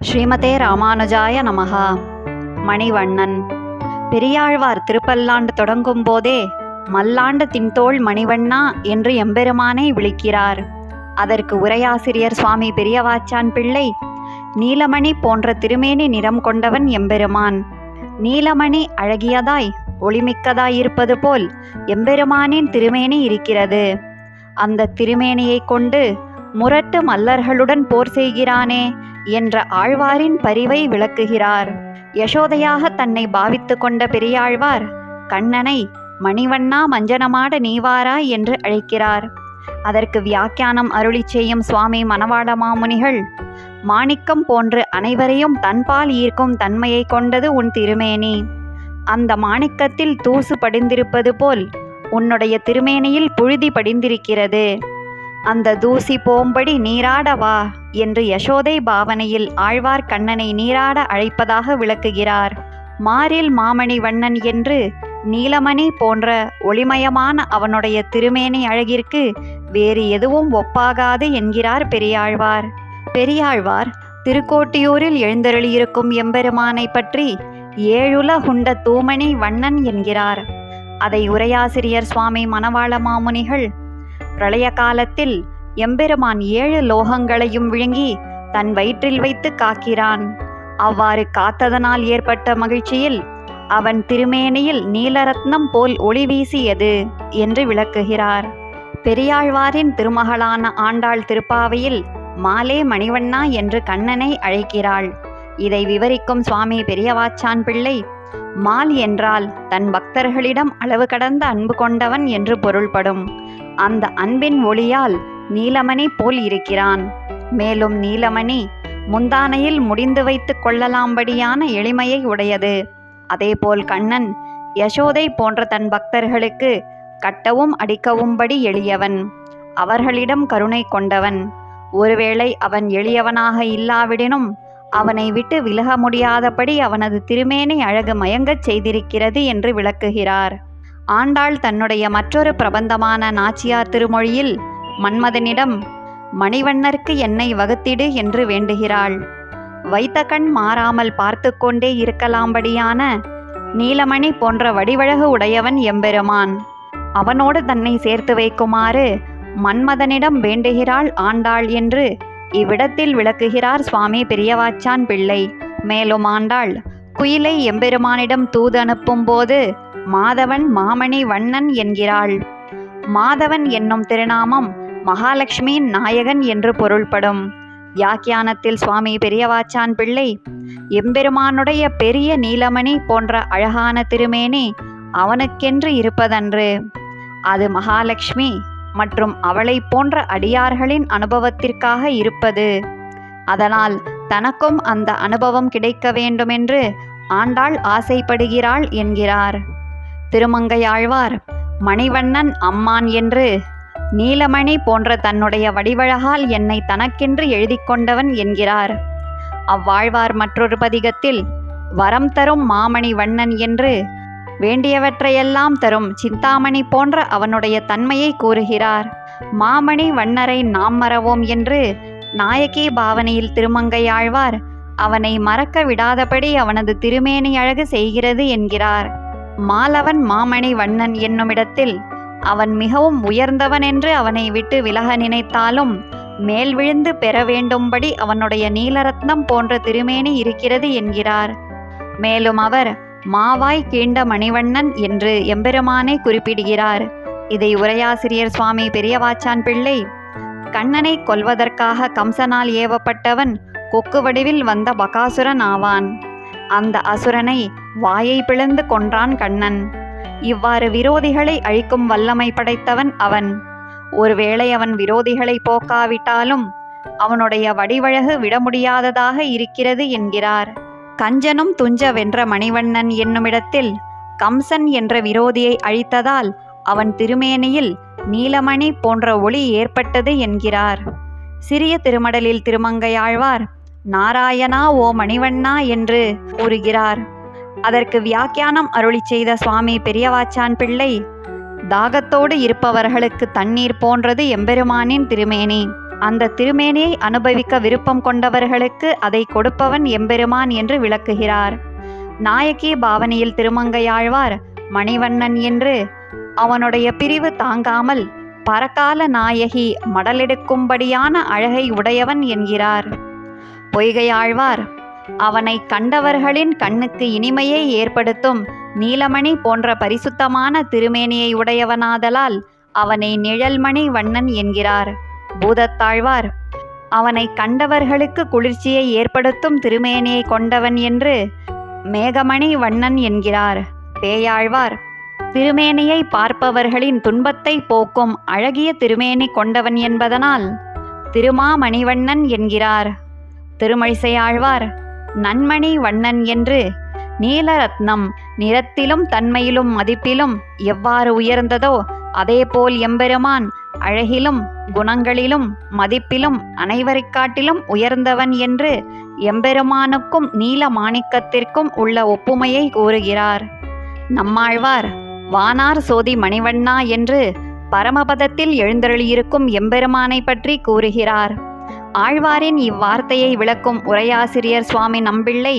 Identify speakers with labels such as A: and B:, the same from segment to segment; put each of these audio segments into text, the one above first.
A: ஸ்ரீமதே ராமானுஜாய நமஹா. மணிவண்ணன். பெரியாழ்வார் திருப்பல்லாண்டு தொடங்கும் போதே மல்லாண்டு தின்தோள் மணிவண்ணா என்று எம்பெருமானை விളിக்கிறார். அதற்கு உரையாசிரியர் சுவாமி பெரியவாச்சான் பிள்ளை, நீலமணி போன்ற திருமேனி நிறம் கொண்டவன் எம்பெருமான். நீலமணி அழகியதாய் ஒளிமிக்கதாயிருப்பது போல் எம்பெருமானின் திருமேனி இருக்கிறது. அந்த திருமேனியை கொண்டு முரட்டு மல்லர்களுடன் போர் செய்கிறானே என்ற ஆழ்வாரின் பரிவை விளக்குகிறார். யசோதையாக தன்னை பாவித்து கொண்ட பெரியாழ்வார் கண்ணனை மணிவண்ணா மஞ்சனமாட நீவாராய் என்று அழைக்கிறார். அதற்கு வியாக்கியானம் அருளி செய்யும் சுவாமி மணவாள மாமுனிகள், மாணிக்கம் போன்று அனைவரையும் தன்பால் ஈர்க்கும் தன்மையை கொண்டது உன் திருமேனி. அந்த மாணிக்கத்தில் தூசு படிந்திருப்பது போல் உன்னுடைய திருமேனியில் புழுதி படிந்திருக்கிறது. அந்த தூசி போம்படி நீராட வா என்று யசோதை பாவனையில் ஆழ்வார் கண்ணனை நீராட அழைப்பதாக விளக்குகிறார். மாரில் மாமணி வண்ணன் என்று நீலமணி போன்ற ஒளிமயமான அவனுடைய திருமேனி அழகிற்கு வேறு எதுவும் ஒப்பாகாது என்கிறார் பெரியாழ்வார். பெரியாழ்வார் திருக்கோட்டியூரில் எழுந்தருளியிருக்கும் எம்பெருமானை பற்றி ஏழுலகுண்ட தூமணி வண்ணன் என்கிறார். அதை உரையாசிரியர் சுவாமி மணவாள மாமுனிகள், பிரளய காலத்தில் எம்பெருமான் 7 லோகங்களையும் விழுங்கி தன் வயிற்றில் வைத்து காக்கிறான். அவ்வாறு காத்ததனால் ஏற்பட்ட மகிழ்ச்சியில் அவன் திருமேனியில் நீலரத்னம் போல் ஒளி வீசியது என்று விளக்குகிறார். பெரியாழ்வாரின் திருமகளான ஆண்டாள் திருப்பாவையில் மாலே மணிவண்ணா என்று கண்ணனை அழைக்கிறாள். இதை விவரிக்கும் சுவாமி பெரியவாச்சான் பிள்ளை, மால் என்றால் தன் பக்தர்களிடம் அளவு கடந்த அன்பு கொண்டவன் என்று பொருள்படும். அந்த அன்பின் ஒளியால் நீலமணி போல் இருக்கிறான். மேலும் நீலமணி முந்தானையில் முடிந்து வைத்து கொள்ளலாம்படியான எளிமையை உடையது. அதேபோல் கண்ணன் யசோதை போன்ற தன் பக்தர்களுக்கு கட்டவும் அடிக்கவும்படி எளியவன். அவர்களிடம் கருணை கொண்டவன். ஒருவேளை அவன் எளியவனாக இல்லாவிடினும் அவனை விட்டு விலக முடியாதபடி அவனது திருமேனி அழகு மயங்கச் செய்திருக்கிறது என்று விளக்குகிறார். ஆண்டாள் தன்னுடைய மற்றொரு பிரபந்தமான நாச்சியார் திருமொழியில் மன்மதனிடம் மணிவண்ணருக்கு என்னை வகுத்திடு என்று வேண்டுகிறாள். வைத்த கண் மாறாமல் பார்த்து கொண்டே இருக்கலாம்படியான நீலமணி போன்ற வடிவழகு உடையவன் எம்பெருமான். அவனோடு தன்னை சேர்த்து வைக்குமாறு மன்மதனிடம் வேண்டுகிறாள் ஆண்டாள் என்று இவ்விடத்தில் விளக்குகிறார் சுவாமி பெரியவாச்சான் பிள்ளை. மேலும் ஆண்டாள் குயிலை எம்பெருமானிடம் தூது அனுப்பும் போது மாதவன் மாமணி வண்ணன் என்கிறாள். மாதவன் என்னும் திருநாமம் மகாலட்சுமியின் நாயகன் என்று பொருள்படும். வியாக்கியானத்தில் சுவாமி பெரியவாச்சான் பிள்ளை, எம்பெருமானுடைய பெரிய நீலமணி போன்ற அழகான திருமேனி அவனுக்கென்று இருப்பதன்று. அது மகாலட்சுமி மற்றும் அவளை போன்ற அடியார்களின் அனுபவத்திற்காக இருப்பது. அதனால் தனக்கும் அந்த அனுபவம் கிடைக்க வேண்டுமென்று ஆண்டாள் ஆசைப்படுகிறாள் என்கிறார். திருமங்கையாழ்வார் மணிவண்ணன் அம்மான் என்று நீலமணி போன்ற தன்னுடைய வடிவழகால் என்னை தனக்கென்று எழுதி கொண்டவன் என்கிறார். அவ்வாழ்வார் மற்றொரு பதிகத்தில் வரம் தரும் மாமணி வண்ணன் என்று வேண்டியவற்றையெல்லாம் தரும் சிந்தாமணி போன்ற அவனுடைய தன்மையை கூறுகிறார். மாமணி வண்ணரை நாம் மறவோம் என்று நாயகி பாவனையில் திருமங்கையாழ்வார் அவனை மறக்க விடாதபடி அவனது திருமேனி அழகு செய்கிறது என்கிறார். மாலவன் மாமணி வண்ணன் என்னுமிடத்தில் அவன் மிகவும் உயர்ந்தவன் என்று அவனை விட்டு விலக நினைத்தாலும் மேல் விழுந்து பெற வேண்டும்படி அவனுடைய நீலரத்னம் போன்ற திருமேனி இருக்கிறது என்கிறார். மேலும் அவர் மாவாய் கீண்ட மணிவண்ணன் என்று எம்பெருமானை குறிப்பிடுகிறார். இதை உரையாசிரியர் சுவாமி பெரியவாச்சான் பிள்ளை, கண்ணனை கொல்வதற்காக கம்சனால் ஏவப்பட்டவன் கொக்கு வடிவில் வந்த பகாசுரன் ஆவான். அந்த அசுரனை வாயை பிளந்து கொன்றான் கண்ணன். இவ்வாறு விரோதிகளை அழிக்கும் வல்லமை படைத்தவன் அவன். ஒருவேளை அவன் விரோதிகளை போக்காவிட்டாலும் அவனுடைய வடிவழகு விட முடியாததாக இருக்கிறது என்கிறார். கஞ்சனும் துஞ்ச வென்ற மணிவண்ணன் என்னுமிடத்தில் கம்சன் என்ற விரோதியை அழித்ததால் அவன் திருமேனியில் நீலமணி போன்ற ஒளி ஏற்பட்டது என்கிறார். சிறிய திருமடலில் திருமங்கையாழ்வார் நாராயணா ஓ மணிவண்ணா என்று கூறுகிறார். அதற்கு வியாக்கியானம் அருளி செய்த சுவாமி பெரியவாச்சான் பிள்ளை, தாகத்தோடு இருப்பவர்களுக்கு தண்ணீர் போன்றது எம்பெருமானின் திருமேனி. அந்த திருமேனியை அனுபவிக்க விருப்பம் கொண்டவர்களுக்கு அதை கொடுப்பவன் எம்பெருமான் என்று விளக்குகிறார். நாயகி பாவனையில் திருமங்கையாழ்வார் மணிவண்ணன் என்று அவனுடைய பிரிவு தாங்காமல் பரகால நாயகி மடலெடுக்கும்படியான அழகை உடையவன் என்கிறார். பொய்கையாழ்வார் அவனை கண்டவர்களின் கண்ணுக்கு இனிமையை ஏற்படுத்தும் நீலமணி போன்ற பரிசுத்தமான திருமேனியை உடையவனாதலால் அவனை நிழல்மணி வண்ணன் என்கிறார். பூதத்தாழ்வார் அவனை கண்டவர்களுக்கு குளிர்ச்சியை ஏற்படுத்தும் திருமேனியை கொண்டவன் என்று மேகமணி வண்ணன் என்கிறார். பேயாழ்வார் திருமேனியை பார்ப்பவர்களின் துன்பத்தை போக்கும் அழகிய திருமேனி கொண்டவன் என்பதனால் திருமாமணிவண்ணன் என்கிறார். திருமழிசையாழ்வார் நன்மணி வண்ணன் என்று நீலரத்னம் நிறத்திலும் தன்மையிலும் மதிப்பிலும் எவ்வாறு உயர்ந்ததோ அதேபோல் எம்பெருமான் அழகிலும் குணங்களிலும் மதிப்பிலும் அனைவரைக் காட்டிலும் உயர்ந்தவன் என்று எம்பெருமானுக்கும் நீல மாணிக்கத்திற்கும் உள்ள ஒப்புமையை கூறுகிறார். நம்மாழ்வார் வானார் சோதி மணிவண்ணா என்று பரமபதத்தில் எழுந்தருளியிருக்கும் எம்பெருமானை பற்றி கூறுகிறார். ஆழ்வாரின் இவ்வார்த்தையை விளக்கும் உரையாசிரியர் சுவாமி நம்பிள்ளை,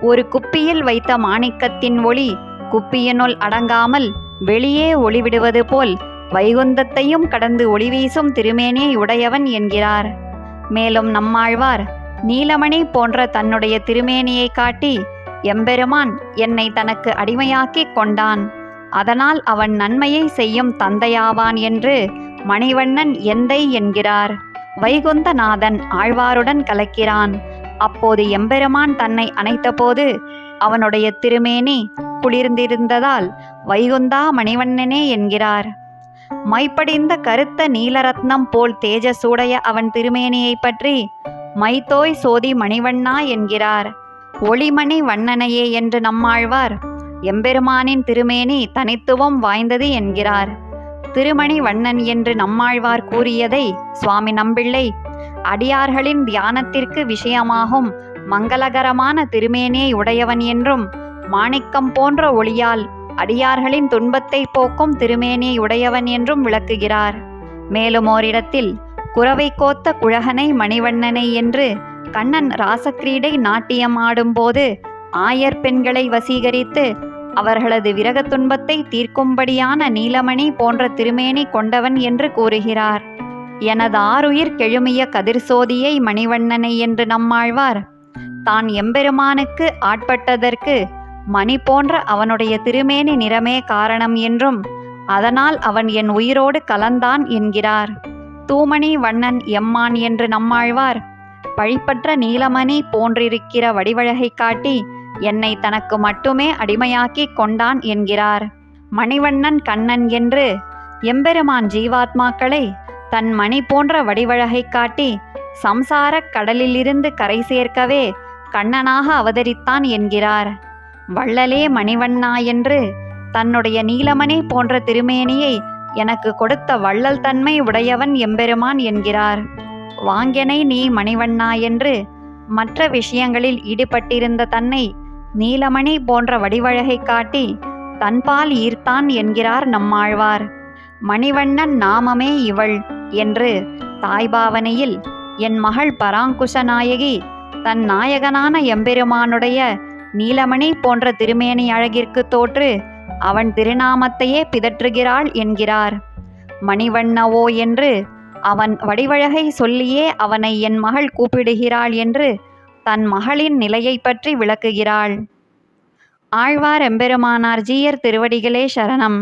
A: ஒரு குப்பியில் வைத்த மாணிக்கத்தின் ஒளி குப்பியினுள் அடங்காமல் வெளியே ஒளிவிடுவது போல் வைகுந்தத்தையும் கடந்து ஒளிவீசும் திருமேனியை உடையவன் என்கிறார். மேலும் நம்மாழ்வார் நீலமணி போன்ற தன்னுடைய திருமேனியை காட்டி எம்பெருமான் என்னை தனக்கு அடிமையாக்கிக் கொண்டான், அதனால் அவன் நன்மையை செய்யும் தந்தையாவான் என்று மணிவண்ணன் எந்தை என்கிறார். வைகுந்தநாதன் ஆழ்வாருடன் கலக்கிறான். அப்போது எம்பெருமான் தன்னை அணைத்தபோது அவனுடைய திருமேனி குளிர்ந்திருந்ததால் வைகுந்தா மணிவண்ணனே என்கிறார். மைப்படிந்த கருத்த நீலரத்னம் போல் தேஜசூடைய அவன் திருமேனியை பற்றி மைத்தோய் சோதி மணிவண்ணா என்கிறார். ஒளிமணி வண்ணனையே என்று நம்மாழ்வார் எம்பெருமானின் திருமேனி தனித்துவம் வாய்ந்தது என்கிறார். திருமணி வண்ணன் என்று நம்மாழ்வார் கூறியதை சுவாமி நம்பிள்ளை அடியார்களின் தியானத்திற்கு விஷயமாகும் மங்களகரமான திருமேனியை உடையவன் என்றும் மாணிக்கம் போன்ற ஒளியால் அடியார்களின் துன்பத்தை போக்கும் திருமேனியை உடையவன் என்றும் விளக்குகிறார். மேலும் ஓரிடத்தில் குரவை கோத்த குழகனை மணிவண்ணனை என்று கண்ணன் ராசக்கிரீடை நாட்டியம் ஆடும்போது ஆயர் பெண்களை வசீகரித்து அவர்களது விரக துன்பத்தை தீர்க்கும்படியான நீலமணி போன்ற திருமேனி கொண்டவன் என்று கூறுகிறார். எனது ஆருயிர் கெழுமிய கதிர்சோதியை மணிவண்ணனை என்று நம்மாழ்வார் தான் எம்பெருமானுக்கு ஆட்பட்டதற்கு மணி போன்ற அவனுடைய திருமேனி நிறமே காரணம் என்றும் அதனால் அவன் என் உயிரோடு கலந்தான் என்கிறார். தூமணி வண்ணன் எம்மான் என்று நம்மாழ்வார் பழிப்பற்ற நீலமணி போன்றிருக்கிற வடிவழகை காட்டி என்னை தனக்கு மட்டுமே அடிமையாக்கி கொண்டான் என்கிறார். மணிவண்ணன் கண்ணன் என்று எம்பெருமான் ஜீவாத்மாக்களை தன் மணி போன்ற வடிவழகை காட்டி சம்சாரக் கடலிலிருந்து கரை சேர்க்கவே கண்ணனாக அவதரித்தான் என்கிறார். வள்ளலே மணிவண்ணா என்று தன்னுடைய நீலமணி போன்ற திருமேனியை எனக்கு கொடுத்த வள்ளல் தன்மை உடையவன் எம்பெருமான் என்கிறார். வாங்கெனை நீ மணிவண்ணா என்று மற்ற விஷயங்களில் ஈடுபட்டிருந்த தன்னை நீலமணி போன்ற வடிவழகை காட்டி தன்பால் ஈர்த்தான் என்கிறார் நம்மாழ்வார். மணிவண்ணன் நாமமே இவள் என்று தாய்பாவனையில் என் மகள் பராங்குஷ நாயகி தன் நாயகனான எம்பெருமானுடைய நீலமணி போன்ற திருமேனி அழகிற்கு தோற்று அவன் திருநாமத்தையே பிதற்றுகிறாள் என்கிறார். மணிவண்ணவோ என்று அவன் வடிவழகை சொல்லியே அவனை என் மகள் கூப்பிடுகிறாள் என்று தன் மகளின் நிலையை பற்றி விளக்குகிறாள். ஆழ்வார் எம்பெருமானார் ஜீயர் திருவடிகளே சரணம்.